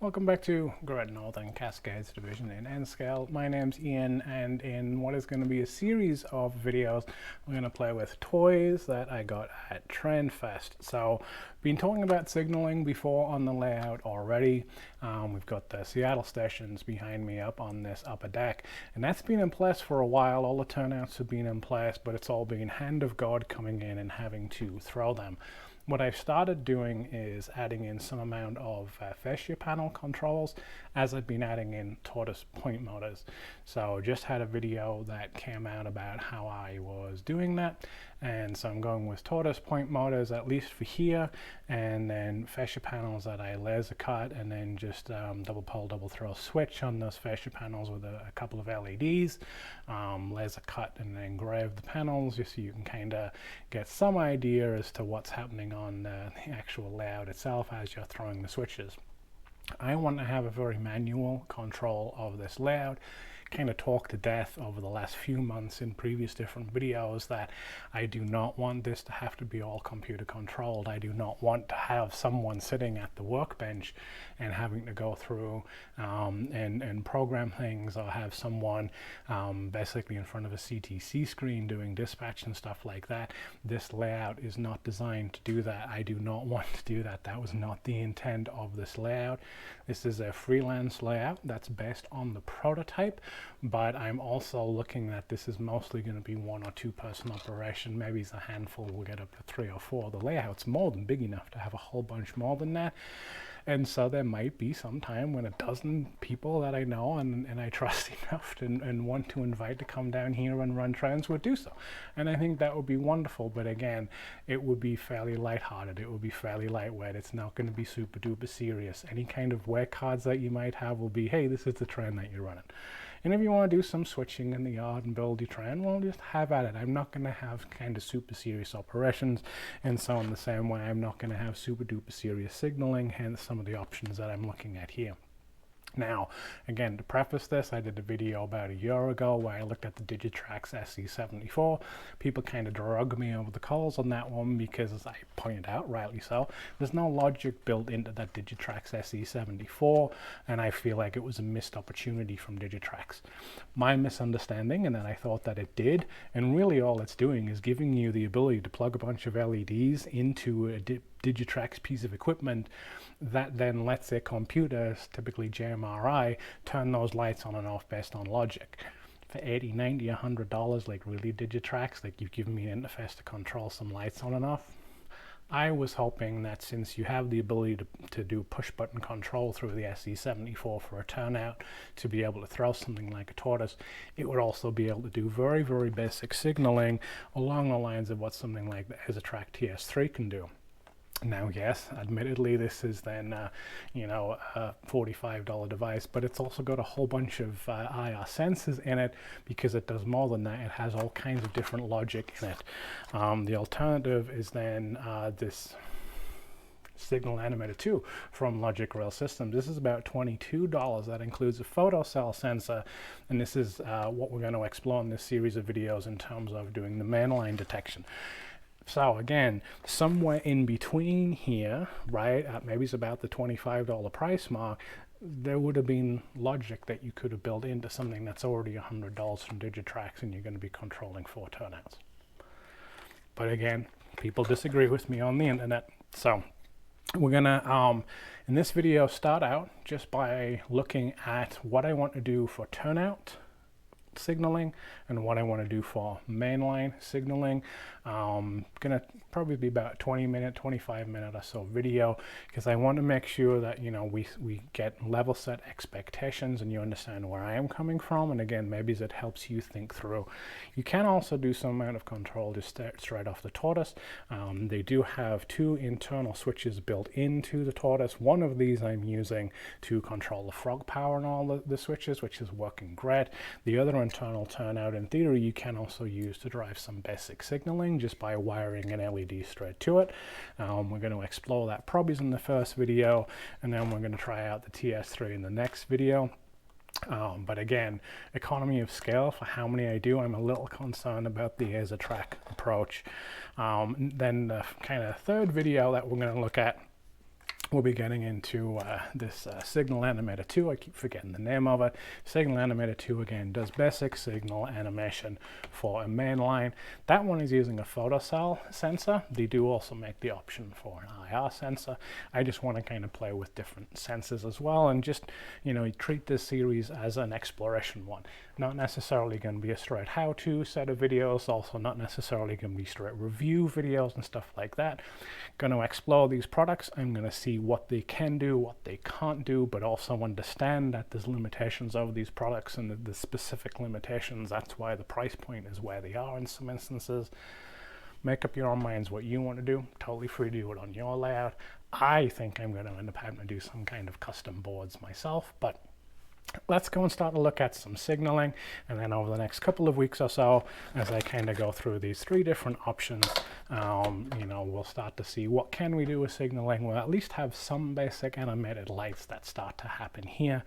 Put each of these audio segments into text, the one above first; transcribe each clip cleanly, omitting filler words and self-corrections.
Welcome back to Great Northern Cascades Division in N-Scale. My name's Ian, and in what is going to be a series of videos, we're going to play with toys that I got at TrendFest. So, been talking about signaling before on the layout already. We've got the Seattle stations behind me up on this upper deck, and that's been in place for a while. All the turnouts have been in place, but it's all been hand of God coming in and having to throw them. What I've started doing is adding in some amount of fascia panel controls as I've been adding in tortoise point motors. So just had a video that came out about how I was doing that, and so I'm going with tortoise point motors at least for here, and then fascia panels that I laser cut, and then just double pole double throw switch on those fascia panels with a couple of LEDs, laser cut and then engrave the panels just so you can kind of get some idea as to what's happening on the actual layout itself as you're throwing the switches. I want to have a very manual control of this layout. Kind of talked to death over the last few months in previous different videos that I do not want this to have to be all computer controlled. I do not want to have someone sitting at the workbench and having to go through and program things, or have someone basically in front of a CTC screen doing dispatch and stuff like that. This layout is not designed to do that. I do not want to do that. That was not the intent of this layout. This is a freelance layout that's based on the prototype, but I'm also looking that this is mostly going to be 1 or 2 person operation. Maybe it's a handful, we'll get up to 3 or 4. The layout's more than big enough to have a whole bunch more than that. And so there might be some time when a dozen people that I know and I trust enough and want to invite to come down here and run trends would do so. And I think that would be wonderful, but again, it would be fairly lighthearted. It would be fairly lightweight. It's not going to be super duper serious. Any kind of wear cards that you might have will be, hey, this is the trend that you're running. And if you want to do some switching in the yard and build your trend, well, just have at it. I'm not going to have kind of super serious operations, and so in the same way, I'm not going to have super duper serious signaling, hence some of the options that I'm looking at here. Now, again, to preface this, I did a video about a year ago where I looked at the Digitrax SC74. People kind of drug me over the coals on that one because, as I pointed out, rightly so, there's no logic built into that Digitrax SC74, and I feel like it was a missed opportunity from Digitrax. My misunderstanding, and then I thought that it did, and really all it's doing is giving you the ability to plug a bunch of LEDs into a Digitrax piece of equipment that then lets their computers, typically JRMI, turn those lights on and off based on logic. For $80, $90, $100, like really Digitrax, like you've given me an interface to control some lights on and off. I was hoping that since you have the ability to do push button control through the SC74 for a turnout, to be able to throw something like a tortoise, it would also be able to do very, very basic signaling along the lines of what something like the EZATRAC TS3 can do. Now, yes, admittedly, this is then, a $45 device, but it's also got a whole bunch of IR sensors in it because it does more than that. It has all kinds of different logic in it. The alternative is then this signal animator 2 from Logic Rail Systems. This is about $22. That includes a photocell sensor, and this is what we're going to explore in this series of videos in terms of doing the mainline detection. So again, somewhere in between here, right, maybe it's about the $25 price mark, there would have been logic that you could have built into something that's already $100 from Digitrax, and you're going to be controlling 4 turnouts. But again, people disagree with me on the internet. So we're going to, in this video, start out just by looking at what I want to do for turnout signaling and what I want to do for mainline signaling. Gonna probably be about 25 minute or so video, because I want to make sure that we get level set expectations and you understand where I am coming from, and again, maybe it helps you think through. You can also do some amount of control just straight off the tortoise. They do have 2 internal switches built into the tortoise. One of these I'm using to control the frog power and all the switches, which is working great. The other internal turnout, in theory, you can also use to drive some basic signaling just by wiring an LED straight to it. We're going to explore that probably in the first video, and then we're going to try out the TS3 in the next video. But again, economy of scale for how many I do, I'm a little concerned about the EZATRAC approach. Then the kind of third video that we're going to look at we'll be getting into this Signal Animator 2. I keep forgetting the name of it. Signal Animator 2 again does basic signal animation for a mainline. That one is using a photocell sensor. They do also make the option for an IR sensor. I just want to kind of play with different sensors as well, and just, you know, treat this series as an exploration one. Not necessarily going to be a straight how-to set of videos, also not necessarily going to be straight review videos and stuff like that. Going to explore these products. I'm going to see what they can do, what they can't do, but also understand that there's limitations of these products and the specific limitations. That's why the price point is where they are in some instances. Make up your own minds what you want to do. Totally free to do it on your layout. I think I'm going to end up having to do some kind of custom boards myself, but let's go and start to look at some signaling, and then over the next couple of weeks or so, as I kind of go through these three different options, you know, we'll start to see what can we do with signaling. We'll at least have some basic animated lights that start to happen here,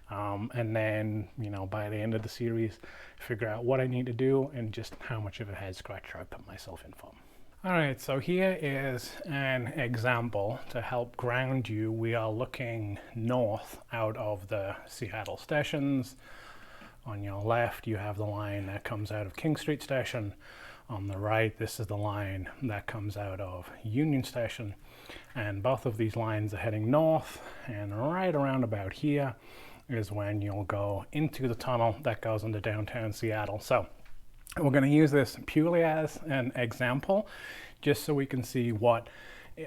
and then, you know, by the end of the series, figure out what I need to do and just how much of a head scratcher I put myself in for. All right, so here is an example to help ground you. We are looking north out of the Seattle stations. On your left, you have the line that comes out of King Street Station. On the right, this is the line that comes out of Union Station. And both of these lines are heading north, and right around about here is when you'll go into the tunnel that goes into downtown Seattle. So we're going to use this purely as an example, just so we can see what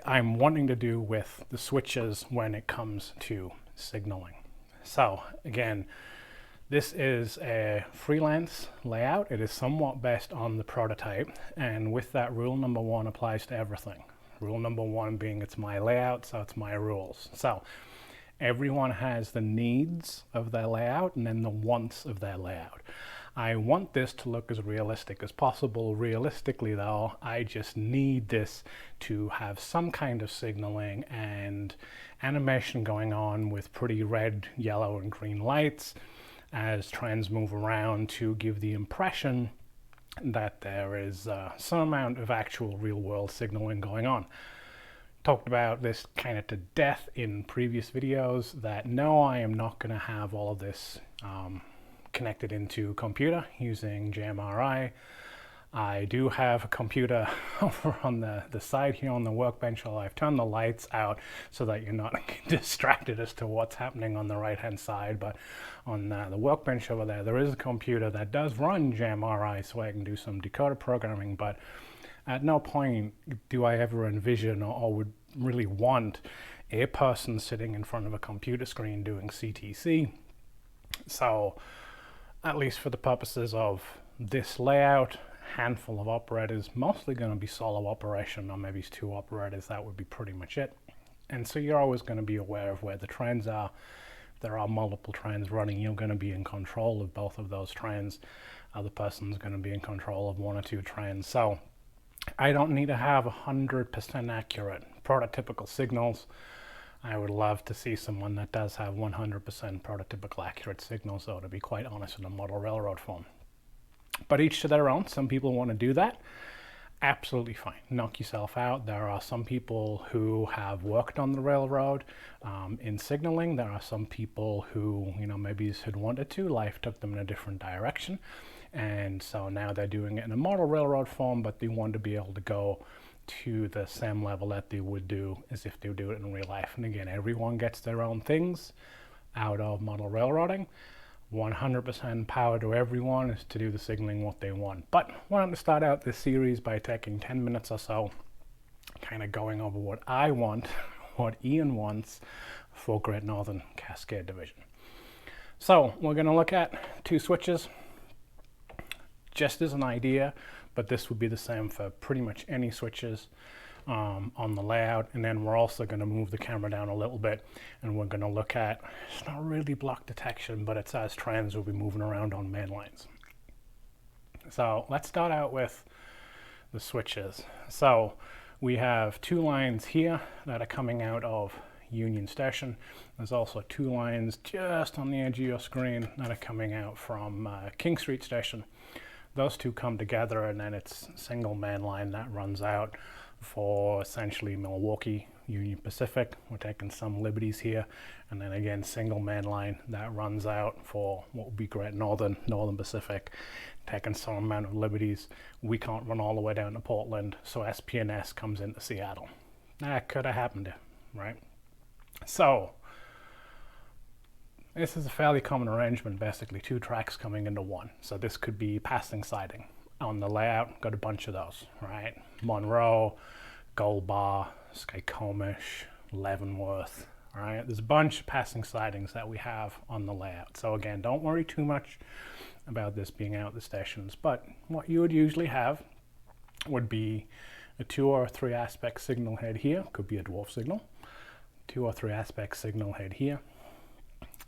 I'm wanting to do with the switches when it comes to signaling. So again, this is a freelance layout. It is somewhat based on the prototype, and with that, rule number one applies to everything. Rule number one being it's my layout, so it's my rules. So everyone has the needs of their layout and then the wants of their layout. I want this to look as realistic as possible. Realistically though, I just need this to have some kind of signaling and animation going on with pretty red, yellow, and green lights as trains move around to give the impression that there is some amount of actual real-world signaling going on. Talked about this kind of to death in previous videos, that no, I am not going to have all of this connected into computer using JRMI. I do have a computer over on the side here on the workbench, while I've turned the lights out so that you're not distracted as to what's happening on the right hand side. But on the workbench over there, there is a computer that does run JRMI, so I can do some decoder programming. But at no point do I ever envision or would really want a person sitting in front of a computer screen doing CTC. So at least for the purposes of this layout, handful of operators, mostly going to be solo operation, or maybe 2 operators. That would be pretty much it. And so you're always going to be aware of where the trains are. If there are multiple trains running, you're going to be in control of both of those trains. Other person's going to be in control of 1 or 2 trains. So I don't need to have 100% accurate prototypical signals. I would love to see someone that does have 100% prototypical accurate signals, though, to be quite honest, in a model railroad form. But each to their own. Some people want to do that. Absolutely fine. Knock yourself out. There are some people who have worked on the railroad in signaling. There are some people who, you know, maybe had wanted to. Life took them in a different direction. And so now they're doing it in a model railroad form, but they want to be able to go to the same level that they would do as if they would do it in real life. And again, everyone gets their own things out of model railroading. 100% power to everyone is to do the signaling what they want. But I wanted to start out this series by taking 10 minutes or so, kind of going over what I want, what Ian wants for Great Northern Cascade Division. So we're going to look at 2 switches, just as an idea, but this would be the same for pretty much any switches on the layout. And then we're also going to move the camera down a little bit, and we're going to look at, it's not really block detection, but it's as trains will be moving around on main lines. So let's start out with the switches. So we have 2 lines here that are coming out of Union Station. There's also 2 lines just on the edge of your screen that are coming out from King Street Station. Those 2 come together, and then it's single main line that runs out for essentially Milwaukee Union Pacific. We're taking some liberties here. And then again, single mainline that runs out for what would be Great Northern, Northern Pacific, taking some amount of liberties. We can't run all the way down to Portland, so SP&S comes into Seattle. That could have happened, right? So this is a fairly common arrangement, basically 2 tracks coming into one. So this could be passing siding. On the layout, got a bunch of those, right? Monroe, Gold Bar, Skykomish, Leavenworth, all right? There's a bunch of passing sidings that we have on the layout. So again, don't worry too much about this being out the stations, but what you would usually have would be a 2 or 3 aspect signal head here, could be a dwarf signal, 2 or 3 aspect signal head here,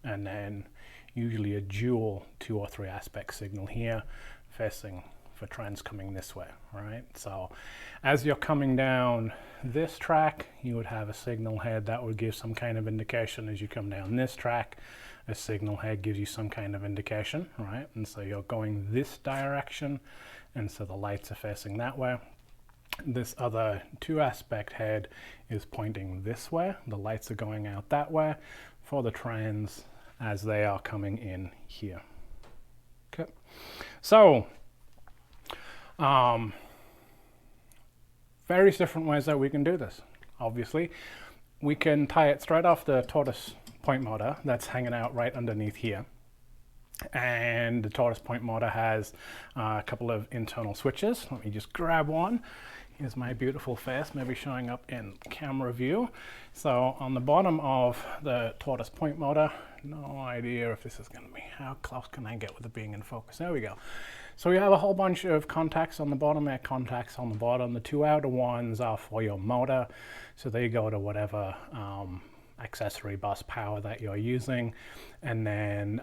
and then usually a dual 2 or 3 aspect signal here facing for trends coming this way, right? So as you're coming down this track, you would have a signal head that would give some kind of indication. As you come down this track, a signal head gives you some kind of indication, right? And so you're going this direction, and so the lights are facing that way. This other 2 aspect head is pointing this way. The lights are going out that way for the trends as they are coming in here. Okay, so various different ways that we can do this. Obviously, we can tie it straight off the tortoise point motor that's hanging out right underneath here. And the tortoise point motor has a couple of internal switches. Let me just grab one. Here's my beautiful face, maybe showing up in camera view. So on the bottom of the tortoise point motor, no idea if this is going to be, how close can I get with it being in focus? There we go. So we have a whole bunch of contacts on the bottom, air contacts on the bottom. The 2 outer ones are for your motor, so they go to whatever accessory bus power that you're using. And then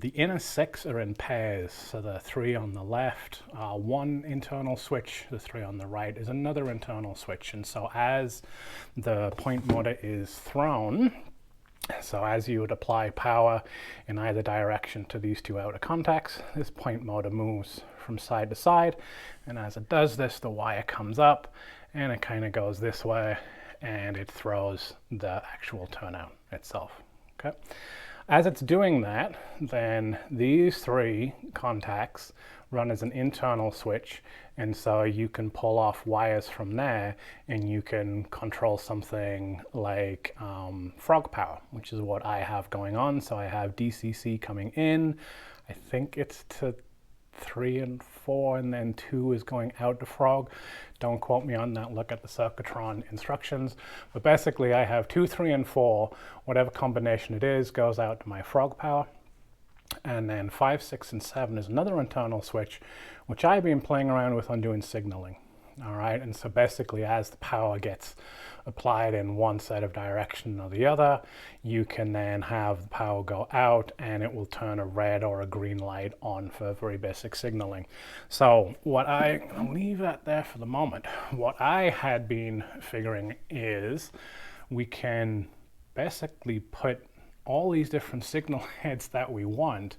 the inner 6 are in pairs, so the 3 on the left are 1 internal switch, the 3 on the right is another internal switch. And so as the point motor is thrown, so as you would apply power in either direction to these 2 outer contacts, this point motor moves from side to side, and as it does this, the wire comes up and it kind of goes this way and it throws the actual turnout itself. Okay. As it's doing that, then these 3 contacts run as an internal switch, and so you can pull off wires from there and you can control something like frog power, which is what I have going on. So I have DCC coming in, I think it's to 3 and 4, and then 2 is going out to frog. Don't quote me on that, look at the Circuitron instructions. But basically I have 2, 3, and 4, whatever combination it is, goes out to my frog power. And then 5, 6, and 7 is another internal switch, which I've been playing around with on doing signaling. All right, and so basically as the power gets applied in one set of direction or the other, you can then have the power go out and it will turn a red or a green light on for very basic signaling. So what I'll leave that there for the moment. What I had been figuring is we can basically put all these different signal heads that we want,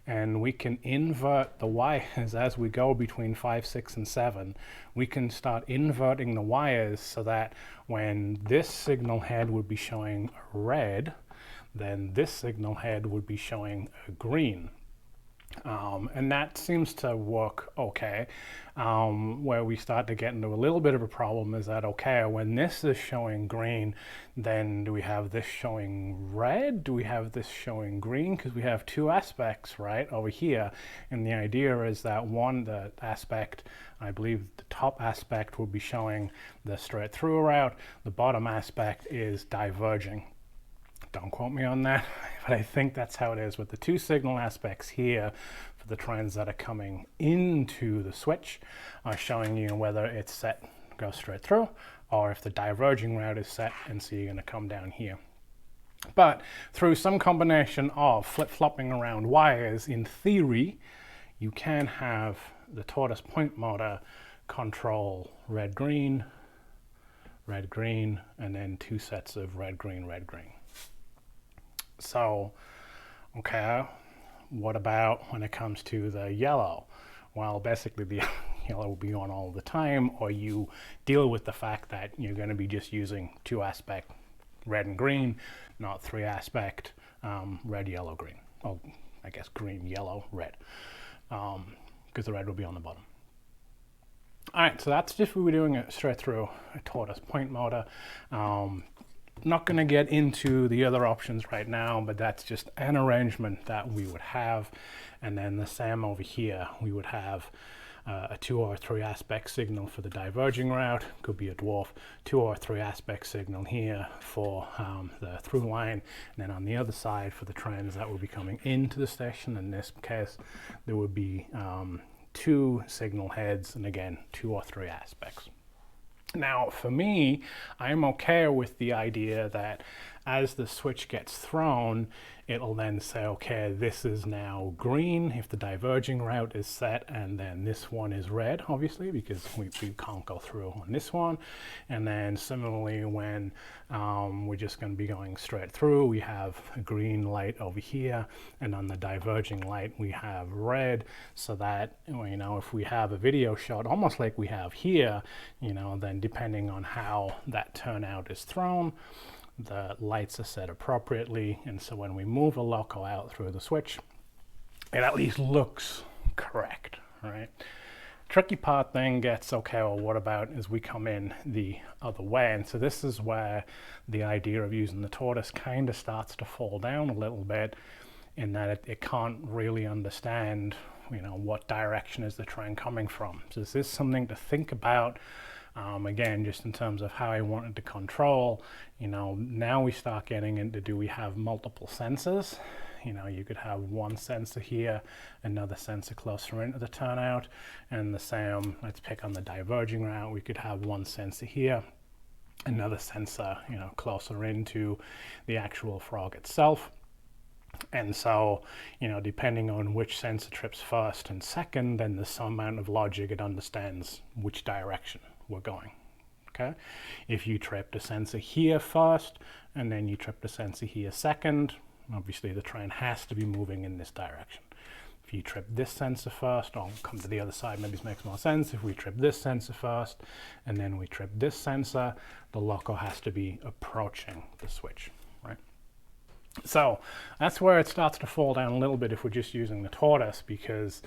and we can invert the wires as we go between 5, 6, and 7. We can start inverting the wires so that when this signal head would be showing red, then this signal head would be showing a green. And that seems to work okay. Where we start to get into a little bit of a problem is that, okay, when this is showing green, then do we have this showing red? Do we have this showing green? Because we have 2 aspects right over here. And the idea is that the aspect, I believe the top aspect will be showing the straight through route. The bottom aspect is diverging. Don't quote me on that, but I think that's how it is with the 2 signal aspects here for the trends that are coming into the switch are showing you whether it's set, go straight through, or if the diverging route is set, and so you're going to come down here. But through some combination of flip-flopping around wires, in theory, you can have the tortoise point motor control red, green, and then 2 sets of red, green, red, green. So, okay, what about when it comes to the yellow? Well, basically the yellow will be on all the time, or you deal with the fact that you're going to be just using 2-aspect red and green, not 3-aspect red, yellow, green. Well, I guess green, yellow, red, because the red will be on the bottom. All right, so that's just we were doing it straight through a tortoise point motor. Not going to get into the other options right now, but that's just an arrangement that we would have. And then the same over here, we would have a 2 or 3 aspect signal for the diverging route, could be a dwarf, 2 or 3 aspect signal here for the through line, and then on the other side for the trains that will be coming into the station. In this case, there would be 2 signal heads, and again, 2 or 3 aspects. Now, for me, I'm okay with the idea that as the switch gets thrown, it'll then say, okay, this is now green if the diverging route is set, and then this one is red, obviously, because we can't go through on this one. And then similarly, when we're just going to be going straight through, we have a green light over here, and on the diverging light, we have red, so that, you know, if we have a video shot, almost like we have here, you know, then depending on how that turnout is thrown, the lights are set appropriately, and so when we move a loco out through the switch, it at least looks correct, right? Tricky part then gets, okay, well, what about as we come in the other way? And so this is where the idea of using the tortoise kind of starts to fall down a little bit, in that it can't really understand, you know, what direction is the train coming from. So this is something to think about. Again, just in terms of how I wanted to control, you know, now we start getting into, do we have multiple sensors? You know, you could have one sensor here, another sensor closer into the turnout, and the same, let's pick on the diverging route, we could have one sensor here, another sensor, you know, closer into the actual frog itself. And so, you know, depending on which sensor trips first and second, then there's some amount of logic it understands which direction we're going. Okay, if you tripped a sensor here first and then you tripped a sensor here second, obviously the train has to be moving in this direction. If you trip this sensor first, I'll come to the other side, maybe this makes more sense. If we trip this sensor first and then we trip this sensor, the loco has to be approaching the switch, right? So that's where it starts to fall down a little bit if we're just using the tortoise, because,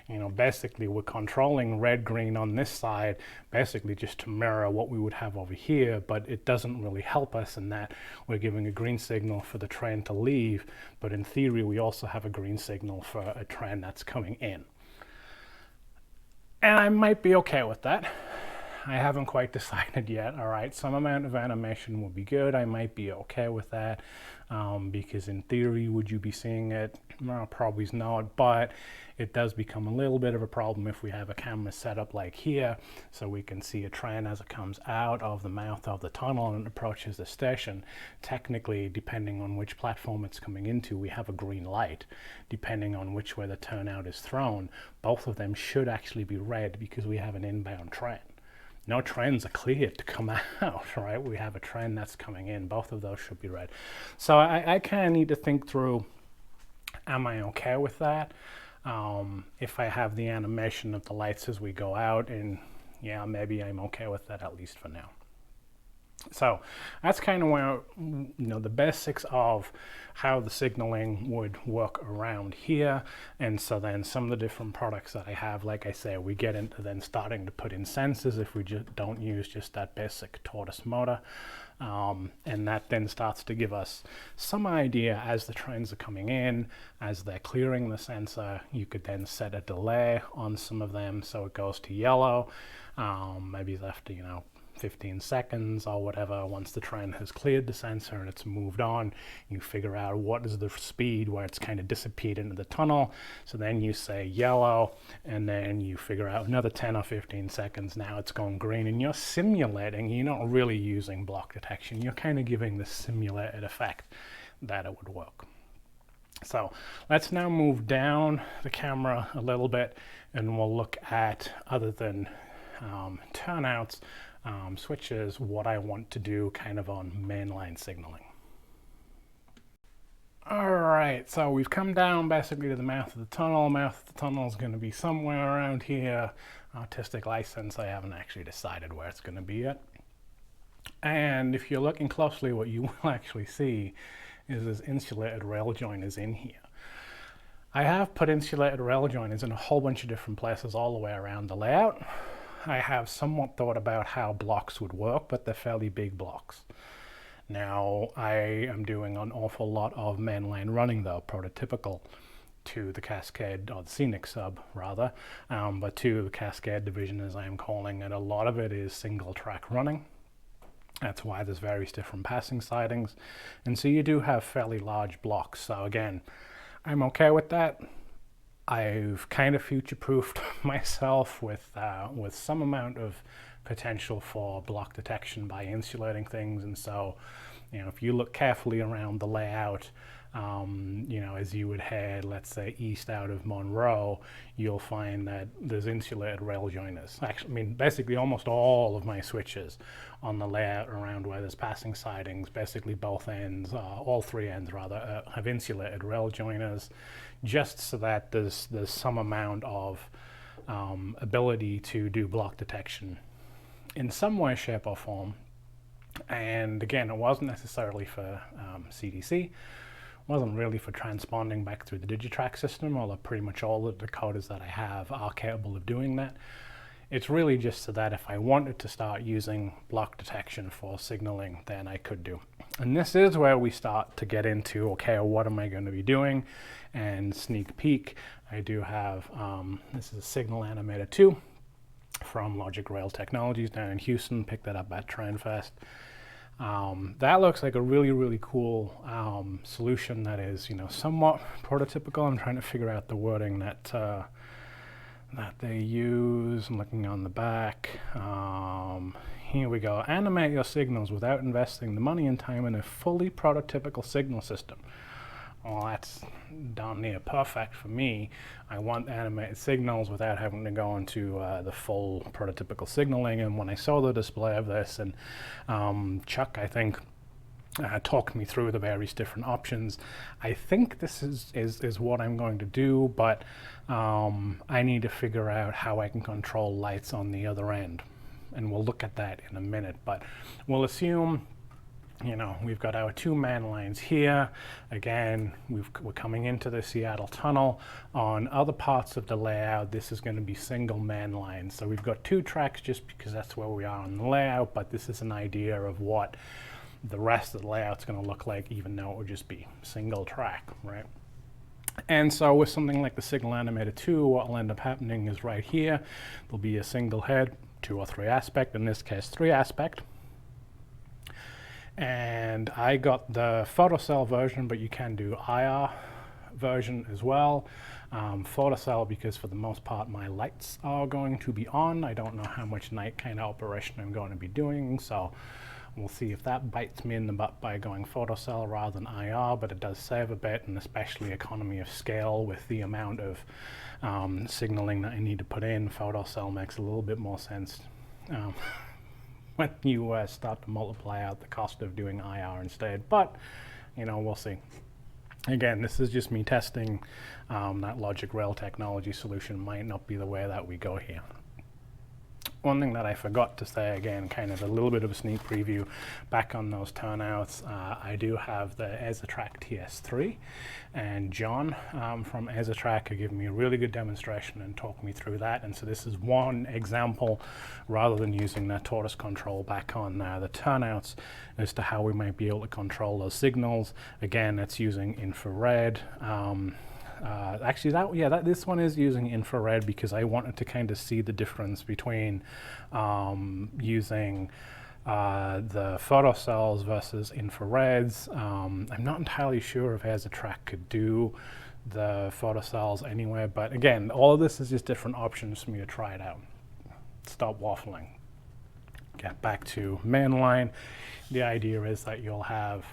you know, basically we're controlling red, green on this side, basically just to mirror what we would have over here, but it doesn't really help us in that we're giving a green signal for the train to leave, but in theory we also have a green signal for a train that's coming in. And I might be okay with that. I haven't quite decided yet. All right, some amount of animation will be good. I might be okay with that, because in theory, would you be seeing it? Well, probably not, but it does become a little bit of a problem if we have a camera set up like here, so we can see a train as it comes out of the mouth of the tunnel and approaches the station. Technically, depending on which platform it's coming into, we have a green light. Depending on which way the turnout is thrown, both of them should actually be red because we have an inbound train. No trains are cleared to come out, right? We have a train that's coming in. Both of those should be red. So I kind of need to think through, am I okay with that? If I have the animation of the lights as we go out, and yeah, maybe I'm okay with that, at least for now. So that's kind of where, you know, the basics of how the signaling would work around here. And so then some of the different products that I have, like I say, we get into then starting to put in sensors if we just don't use just that basic tortoise motor. And that then starts to give us some idea as the trains are coming in, as they're clearing the sensor. You could then set a delay on some of them so it goes to yellow, maybe after, you know, 15 seconds or whatever. Once the train has cleared the sensor and it's moved on, you figure out what is the speed where it's kind of disappeared into the tunnel. So then you say yellow, and then you figure out another 10 or 15 seconds, now it's gone green, and you're simulating. You're not really using block detection. You're kind of giving the simulated effect that it would work. So let's now move down the camera a little bit, and we'll look at, other than turnouts, switches, what I want to do kind of on mainline signaling. All right, so we've come down basically to the mouth of the tunnel. Mouth of the tunnel is going to be somewhere around here. artistic license. I haven't actually decided where it's going to be yet. And if you're looking closely, what you will actually see is this insulated rail joiners in here. I have put insulated rail joiners in a whole bunch of different places all the way around the layout. I have somewhat thought about how blocks would work, but they're fairly big blocks. Now, I am doing an awful lot of mainline running though, prototypical to the Cascade, or the Scenic sub rather, but to the Cascade division as I am calling it. A lot of it is single track running. That's why there's various different passing sidings. And so you do have fairly large blocks. So again, I'm okay with that. I've kind of future-proofed myself with some amount of potential for block detection by insulating things. And so, you know, if you look carefully around the layout, you know, as you would head, let's say, east out of Monroe, you'll find that there's insulated rail joiners. Actually, I mean, basically almost all of my switches on the layout around where there's passing sidings, basically both ends, all three ends rather, have insulated rail joiners, just so that there's some amount of ability to do block detection in some way, shape or form. And again, it wasn't necessarily for CDC. Wasn't really for transponding back through the Digitrack system, although pretty much all the decoders that I have are capable of doing that. It's really just so that if I wanted to start using block detection for signaling, then I could do. And this is where we start to get into, okay, what am I going to be doing? And sneak peek, I do have, this is a Signal Animator 2 from Logic Rail Technologies down in Houston, picked that up at TrendFest. That looks like a really, really cool solution that is, you know, somewhat prototypical. I'm trying to figure out the wording that they use. I'm looking on the back. Here we go. Animate your signals without investing the money and time in a fully prototypical signal system. Well, that's darn near perfect for me. I want animated signals without having to go into the full prototypical signaling. And when I saw the display of this, and Chuck, I think, talked me through the various different options, I think this is what I'm going to do, but I need to figure out how I can control lights on the other end. And we'll look at that in a minute, but we'll assume, you know, we've got our two man lines here. Again, we're coming into the Seattle tunnel. On other parts of the layout, this is going to be single man lines. So we've got two tracks just because that's where we are on the layout, but this is an idea of what the rest of the layout's going to look like, even though it would just be single track, right? And so with something like the Signal Animator 2, what will end up happening is right here, there'll be a single head, 2 or 3 aspect, in this case 3 aspect. And I got the photocell version, but you can do IR version as well. Photocell because for the most part my lights are going to be on. I don't know how much night kind of operation I'm going to be doing, so we'll see if that bites me in the butt by going photocell rather than IR, but it does save a bit, and especially economy of scale with the amount of signaling that I need to put in. Photocell makes a little bit more sense when you start to multiply out the cost of doing IR instead, but you know, we'll see. Again, this is just me testing. That Logic Rail Technology solution might not be the way that we go here. One thing that I forgot to say, again, kind of a little bit of a sneak preview back on those turnouts, I do have the EZATRAC TS3, and John from EZATRAC have given me a really good demonstration and talked me through that. And so this is one example, rather than using that tortoise control back on the turnouts, as to how we might be able to control those signals. Again, it's using infrared. Actually, this one is using infrared because I wanted to kind of see the difference between using the photocells versus infrareds. I'm not entirely sure if EZATRAC could do the photocells anyway, but again, all of this is just different options for me to try it out. Stop waffling. Get back to mainline. The idea is that you'll have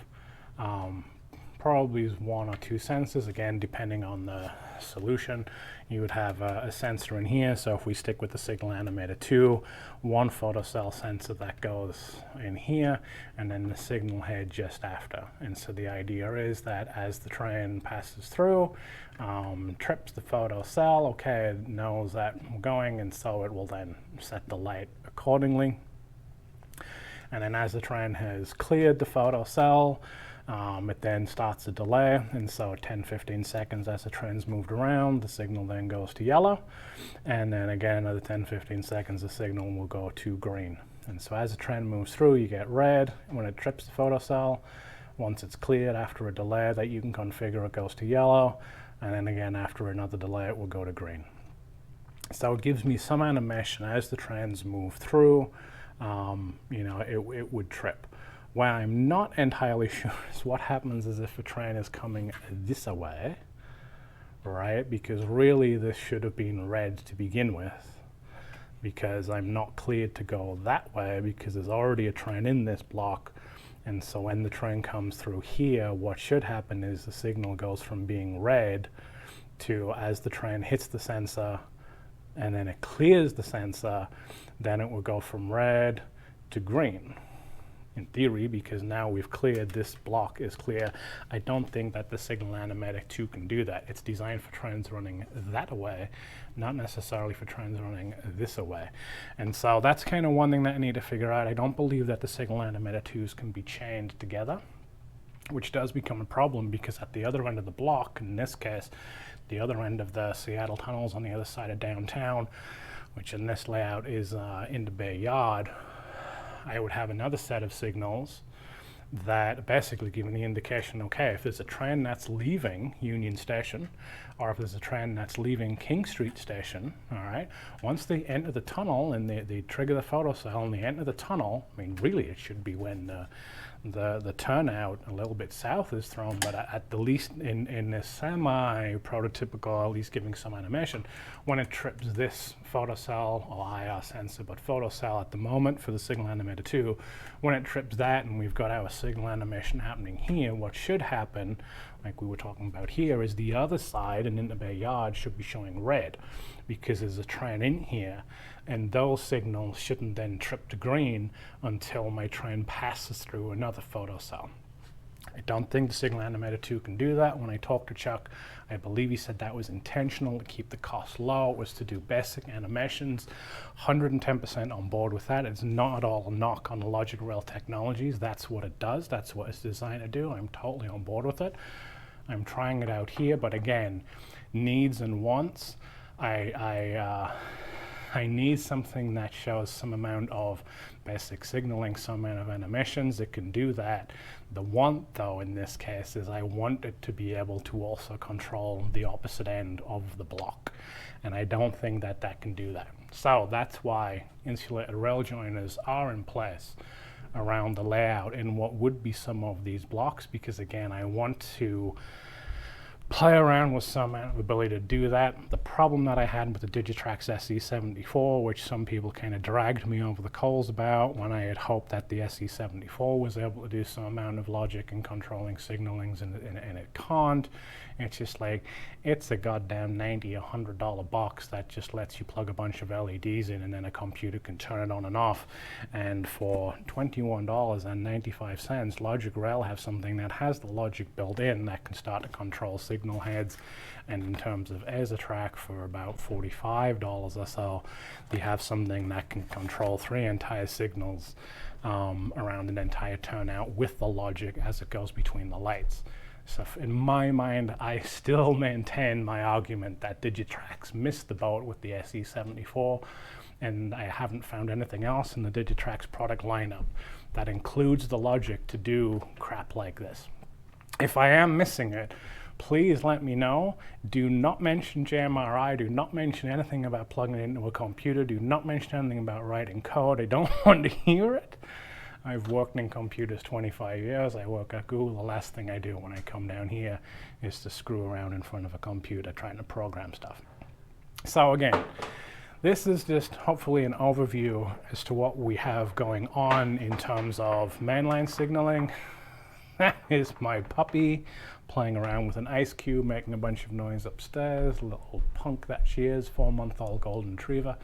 probably 1 or 2 sensors, again, depending on the solution. You would have a sensor in here, so if we stick with the signal animator 2, 1 photocell sensor that goes in here, and then the signal head just after. And so the idea is that as the train passes through, trips the photocell, okay, it knows that we're going, and so it will then set the light accordingly. And then as the train has cleared the photocell, it then starts a delay, and so 10-15 seconds as the train's moved around, the signal then goes to yellow, and then again another 10-15 seconds the signal will go to green. And so as the train moves through, you get red when it trips the photocell. Once it's cleared after a delay that you can configure, it goes to yellow, and then again after another delay it will go to green. So it gives me some animation as the trains move through. You know, it would trip. What I'm not entirely sure is what happens is if a train is coming this way, right? Because really this should have been red to begin with, because I'm not cleared to go that way because there's already a train in this block. And so when the train comes through here, what should happen is the signal goes from being red to, as the train hits the sensor and then it clears the sensor, then it will go from red to green. In theory, because now we've cleared, this block is clear. I don't think that the signal animator 2 can do that. It's designed for trains running that way, not necessarily for trains running this way. And so that's kind of one thing that I need to figure out. I don't believe that the signal animator 2s can be chained together, which does become a problem because at the other end of the block, in this case, the other end of the Seattle tunnels on the other side of downtown, which in this layout is in the Bay Yard, I would have another set of signals that basically give me the indication, okay, if there's a train that's leaving Union Station, or if there's a train that's leaving King Street Station, all right, once they enter the tunnel and they trigger the photocell and they enter the tunnel, I mean, really it should be when the turnout a little bit south is thrown, but at the least in this semi-prototypical, at least giving some animation, when it trips this photocell, or IR sensor, but photocell at the moment for the signal animator 2, when it trips that and we've got our signal animation happening here, what should happen, like we were talking about here, is the other side and in the Bay Yard should be showing red because there's a train in here, and those signals shouldn't then trip to green until my train passes through another photocell. I don't think the signal animator 2 can do that. When I talked to Chuck, I believe he said that was intentional to keep the cost low. It was to do basic animations. 110% on board with that. It's not at all a knock on Logic Rail Technologies. That's what it does. That's what it's designed to do. I'm totally on board with it. I'm trying it out here, but again, needs and wants. I need something that shows some amount of basic signaling, some amount of animations. It can do that. The want, though, in this case, is I want it to be able to also control the opposite end of the block. And I don't think that that can do that. So that's why insulated rail joiners are in place around the layout in what would be some of these blocks, because again, I want to play around with some ability to do that. The problem that I had with the Digitrax SE74, which some people kind of dragged me over the coals about, when I had hoped that the SE74 was able to do some amount of logic and controlling signalings, and it can't. It's just like, it's a goddamn $90, $100 box that just lets you plug a bunch of LEDs in and then a computer can turn it on and off. And for $21.95, Logic Rail have something that has the logic built in that can start to control signal heads. And in terms of ASATrack, for about $45 or so, you have something that can control 3 entire signals around an entire turnout with the logic as it goes between the lights. So in my mind, I still maintain my argument that Digitrax missed the boat with the SE74, and I haven't found anything else in the Digitrax product lineup that includes the logic to do crap like this. If I am missing it, please let me know. Do not mention JRMI. Do not mention anything about plugging it into a computer. Do not mention anything about writing code. I don't want to hear it. I've worked in computers 25 years. I work at Google. The last thing I do when I come down here is to screw around in front of a computer trying to program stuff. So again, this is just hopefully an overview as to what we have going on in terms of mainline signaling. That is my puppy playing around with an ice cube, making a bunch of noise upstairs. Little punk that she is, 4-month-old golden retriever.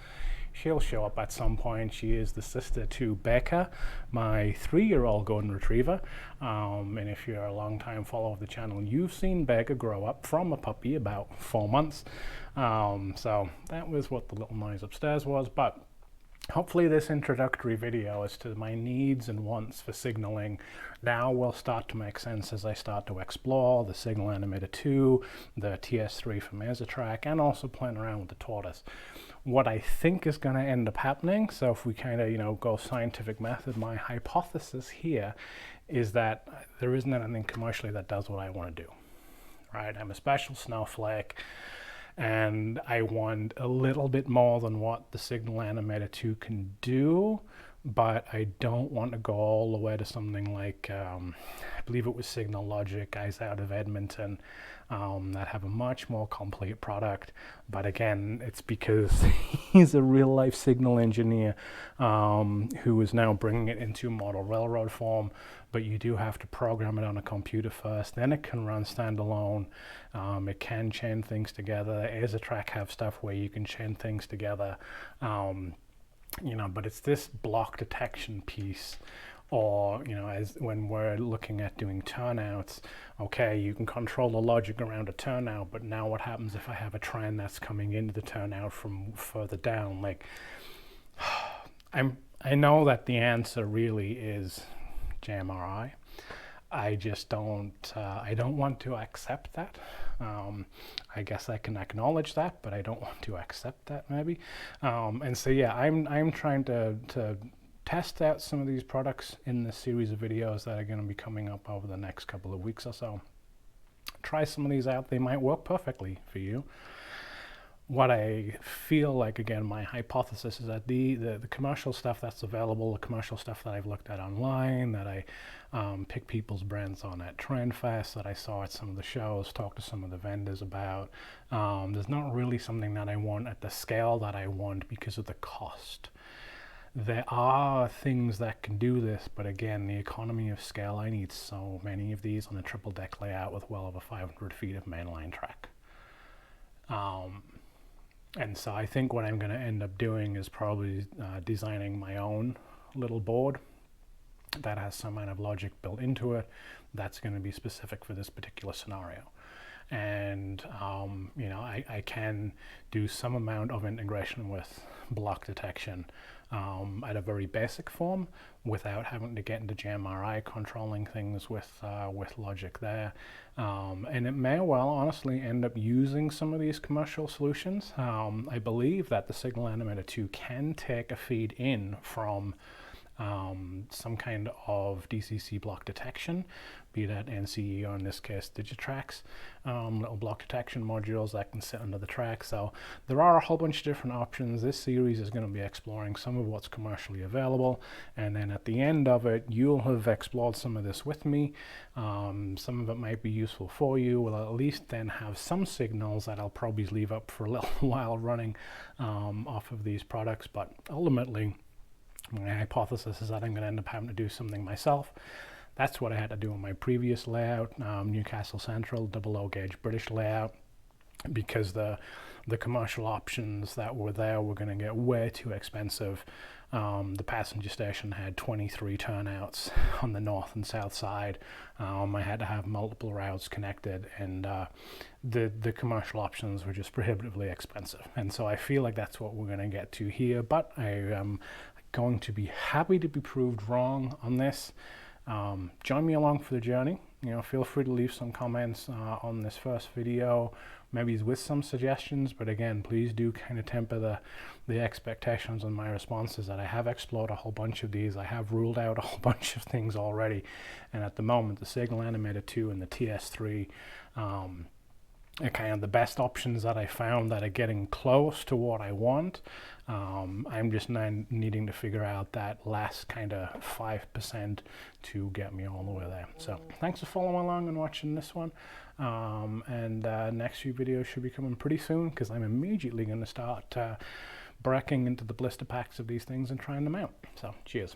She'll show up at some point. She is the sister to Becca, my 3-year-old golden retriever. And if you're a long-time follower of the channel, you've seen Becca grow up from a puppy about 4 months. So that was what the little noise upstairs was. But hopefully this introductory video as to my needs and wants for signaling now will start to make sense as I start to explore the Signal Animator 2, the TS3 from Track, and also playing around with the tortoise. What I think is going to end up happening, so if we kind of, go scientific method, my hypothesis here is that there isn't anything commercially that does what I want to do. Right? I'm a special snowflake, and I want a little bit more than what the Signal Animator 2 can do, but I don't want to go all the way to something like, I believe it was Signal Logic, guys out of Edmonton, that have a much more complete product. But again, it's because he's a real life signal engineer who is now bringing it into model railroad form. But you do have to program it on a computer first, then it can run standalone. It can chain things together. Track have stuff where you can chain things together. But it's this block detection piece, or as when we're looking at doing turnouts, okay, you can control the logic around a turnout, but now what happens if I have a trend that's coming into the turnout from further down? Like, I know that the answer really is JRMI. I just don't want to accept that. I guess I can acknowledge that, but I don't want to accept that maybe. And so yeah, I'm trying to test out some of these products in this series of videos that are going to be coming up over the next couple of weeks or so. Try some of these out. They might work perfectly for you. What I feel like, again, my hypothesis is that the commercial stuff that's available, the commercial stuff that I've looked at online, that I pick people's brands on at TrendFest, that I saw at some of the shows, talked to some of the vendors about, there's not really something that I want at the scale that I want because of the cost. There are things that can do this, but again, the economy of scale, I need so many of these on a triple deck layout with well over 500 feet of mainline track. And so I think what I'm going to end up doing is probably designing my own little board that has some kind of logic built into it that's going to be specific for this particular scenario. And I can do some amount of integration with block detection at a very basic form without having to get into JRMI, controlling things with logic there. And it may well honestly end up using some of these commercial solutions. I believe that the Signal Animator 2 can take a feed in from some kind of DCC block detection, be that NCE or in this case Digitrax, little block detection modules that can sit under the track. So there are a whole bunch of different options. This series is going to be exploring some of what's commercially available, and then at the end of it you'll have explored some of this with me. Some of it might be useful for you. We'll at least then have some signals that I'll probably leave up for a little while running off of these products, but ultimately my hypothesis is that I'm going to end up having to do something myself. That's what I had to do in my previous layout, Newcastle Central, double low gauge British layout, because the commercial options that were there were going to get way too expensive. The passenger station had 23 turnouts on the north and south side. I had to have multiple routes connected, and the commercial options were just prohibitively expensive. And so I feel like that's what we're going to get to here, but I am going to be happy to be proved wrong on this. Join me along for the journey. Feel free to leave some comments on this first video, maybe with some suggestions, but again, please do kind of temper the expectations on my responses, that I have explored a whole bunch of these. I have ruled out a whole bunch of things already, and at the moment the Signal Animator 2 and the TS3 are kind of the best options that I found that are getting close to what I want. I'm just needing to figure out that last kind of 5% to get me all the way there. So thanks for following along and watching this one. Next few videos should be coming pretty soon, because I'm immediately going to start breaking into the blister packs of these things and trying them out. So cheers.